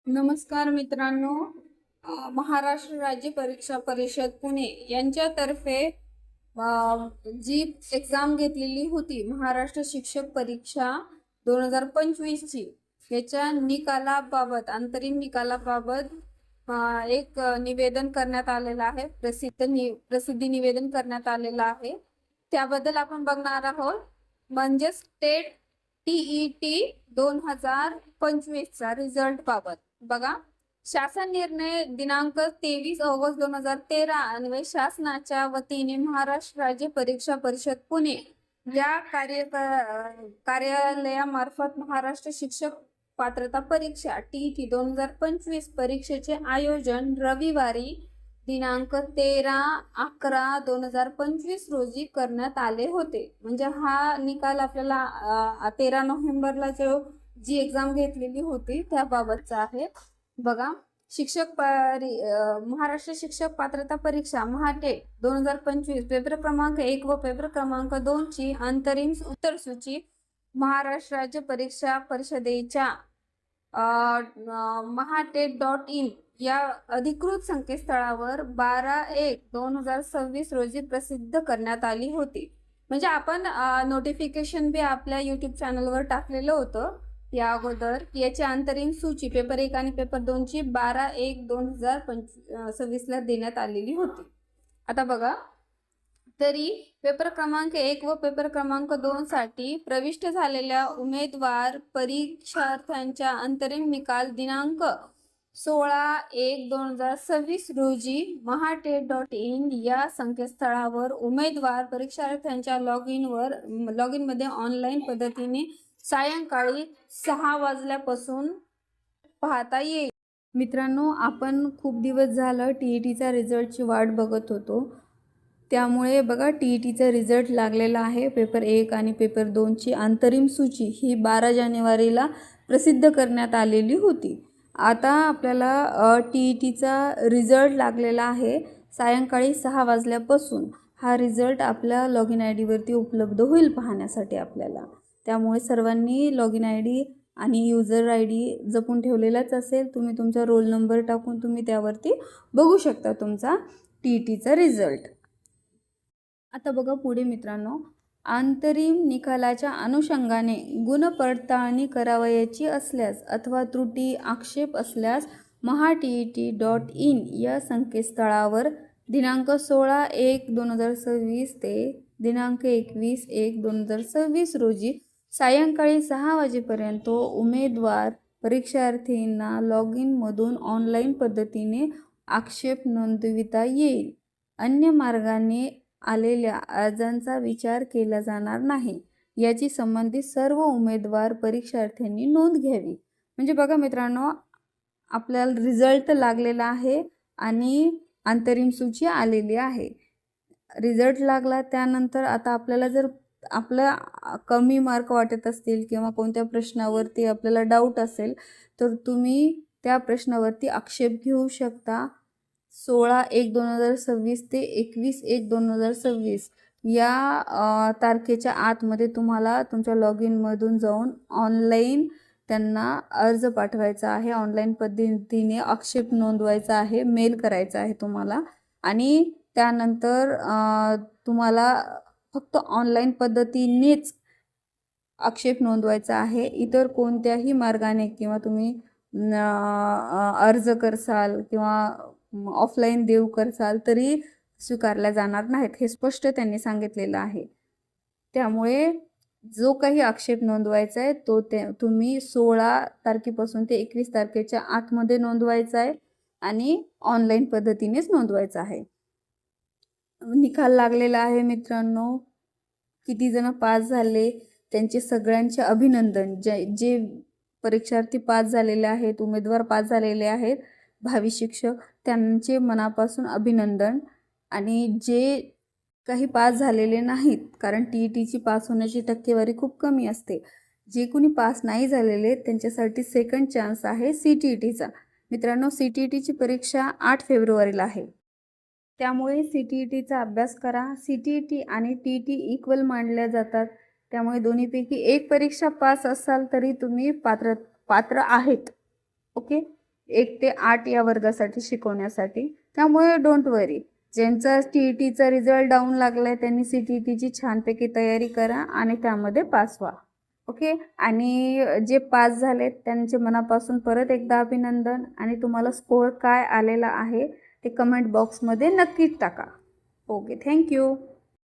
नमस्कार मित्रांनो, महाराष्ट्र राज्य परीक्षा परिषद पुणे यांच्यातर्फे जी एक्झाम घेतलेली होती महाराष्ट्र शिक्षक परीक्षा 2025 ची, याच्या निकालाबाबत अंतरिम निकालाबाबत एक निवेदन करण्यात आलेलं आहे. प्रसिद्धी निवेदन करण्यात आलेलं आहे. त्याबद्दल आपण बघणार आहोत. म्हणजे स्टेट TET 2025 चा रिझल्ट बाबत बघा. शासन निर्णय दिनांक 23 ऑगस्ट 2013 अन्वये शासनाच्या वतीने महाराष्ट्र राज्य परीक्षा परिषद पुणे या कार्यालयामार्फत महाराष्ट्र शिक्षक पात्रता परीक्षा TET 2025 परीक्षेचे आयोजन रविवारी दिनांक 13/11/2025 रोजी करण्यात आले होते. म्हणजे हा निकाल आपल्याला 13 नोव्हेंबरला जी एक्झाम घेतलेली होती त्याबाबतचा आहे. बघा, महाराष्ट्र शिक्षक पात्रता परीक्षा महाटेट 2025 पेपर क्रमांक 1 व पेपर क्रमांक 2 ची अंतरिम उत्तरसूची महाराष्ट्र राज्य परीक्षा परिषदेच्या mahatet.in या अधिकृत संकेतस्थळावर 12/1/2026 रोजी प्रसिद्ध करण्यात आली होती. म्हणजे आपण नोटिफिकेशन बी आपल्या YouTube चॅनलवर टाकलेलं होतं या अगोदर. याची अंतरिम सूची पेपर 1 आणि पेपर 2 ची 12/1/2026 ला देण्यात आलेली होती. आता बघा, तरी पेपर क्रमांक 1 व पेपर क्रमांक 2 साठी प्रविष्ट झालेल्या उमेदवार परीक्षार्थ्यांच्या अंतरिम निकाल दिनांक 16/1/2026 रोजी mahatet.in या संकेतस्थळावर उमेदवार परीक्षार्थ्यांच्या लॉगिन मध्ये ऑनलाईन पद्धतीने सायंकाळी 6 वाजल्यापासून पाहता येईल. मित्रांनो, आपण खूप दिवस झालं TETचा रिझल्टची वाट बघत होतो. त्यामुळे बघा, TETचा रिझल्ट लागलेला आहे. पेपर 1 आणि पेपर 2 ची अंतरिम सूची ही 12 जानेवारीला प्रसिद्ध करण्यात आलेली होती. आता आपल्याला TETचा रिझल्ट लागलेला आहे. सायंकाळी 6 वाजल्यापासून हा रिझल्ट आपल्या लॉगिन ID वरती उपलब्ध होईल पाहण्यासाठी आपल्याला. त्यामुळे सर्वांनी लॉगिन ID आणि यूजर ID जपून ठेवलेलाच असेल. तुम्ही तुमचा रोल नंबर टाकून तुम्ही त्यावरती बघू शकता तुमचा TETचा रिझल्ट. आता बघा पुढे मित्रांनो, अंतरिम निकालाच्या अनुषंगाने गुणपडताळणी करावयाची असल्यास अथवा त्रुटी आक्षेप असल्यास mahatet.in या संकेतस्थळावर दिनांक 16/1/2026 ते दिनांक 21/1/2026 रोजी सायंकाळी 6 वाजेपर्यंत उमेदवार परीक्षार्थींना लॉगिन मधून ऑनलाईन पद्धतीने आक्षेप नोंदविता येईल. अन्य मार्गाने आलेल्या अर्जांचा विचार केला जाणार नाही, याची संबंधित सर्व उमेदवार परीक्षार्थ्यांनी नोंद घ्यावी. म्हणजे बघा मित्रांनो, आपल्याला रिझल्ट लागलेला आहे आणि अंतरिम सूची आलेली आहे. रिझल्ट लागला त्यानंतर आता आपल्याला जर आपला कमी मार्क वाटत असतील किंवा कोणत्या प्रश्नावरती आपल्याला डाऊट असेल तर तुम्ही त्या प्रश्नावरती आक्षेप घेऊ शकता. 16/1/2026 ते 21/1/2026 या तारखेच्या आतमध्ये तुम्हाला तुमच्या लॉगिन मधून जाऊन ऑनलाईन त्यांना अर्ज पाठवायचा आहे. ऑनलाईन पद्धतीने आक्षेप नोंदवायचा आहे, मेल करायचा आहे तुम्हाला. आणि त्यानंतर तुम्हाला फक्त ऑनलाईन पद्धतीनेच आक्षेप नोंदवायचा आहे. इतर कोणत्याही मार्गाने किंवा तुम्ही अर्ज करसाल किंवा ऑफलाईन देऊ करसाल तरी स्वीकारल्या जाणार नाहीत, हे स्पष्ट त्यांनी सांगितलेलं आहे. त्यामुळे जो काही आक्षेप नोंदवायचा आहे तो तुम्ही 16 तारखेपासून ते 21 तारखेच्या आतमध्ये नोंदवायचा आहे आणि ऑनलाईन पद्धतीनेच नोंदवायचा आहे. निकाल लागलेला आहे मित्रांनो. किती जण पास झाले त्यांचे सगळ्यांचे अभिनंदन. जे परीक्षार्थी पास झालेले आहेत, उमेदवार पास झालेले आहेत, भावी शिक्षक, त्यांचे मनापासून अभिनंदन. आणि जे काही पास झालेले नाहीत, कारण TETची पास होण्याची टक्केवारी खूप कमी असते, जे कोणी पास नाही झालेले त्यांच्यासाठी सेकंड चान्स आहे CTETचा. मित्रांनो, CTETची परीक्षा 8 फेब्रुवारीला आहे. त्यामुळे CTETचा अभ्यास करा. CTET आणि TET इक्वल मानल्या जातात. त्यामुळे दोन्हीपैकी एक परीक्षा पास असाल तरी तुम्ही पात्र आहेत. ओके. 1 ते 8 या वर्गासाठी शिकवण्यासाठी. त्यामुळे डोंट वरी, ज्यांचा TETचा रिझल्ट डाऊन लागला आहे त्यांनी CTETची छानपैकी तयारी करा आणि त्यामध्ये पास व्हा. ओके. आणि जे पास झालेत त्यांचे मनापासून परत एकदा अभिनंदन. आणि तुम्हाला स्कोअर काय आलेला आहे ते कमेंट बॉक्समध्ये नक्कीच टाका. Okay, thank you.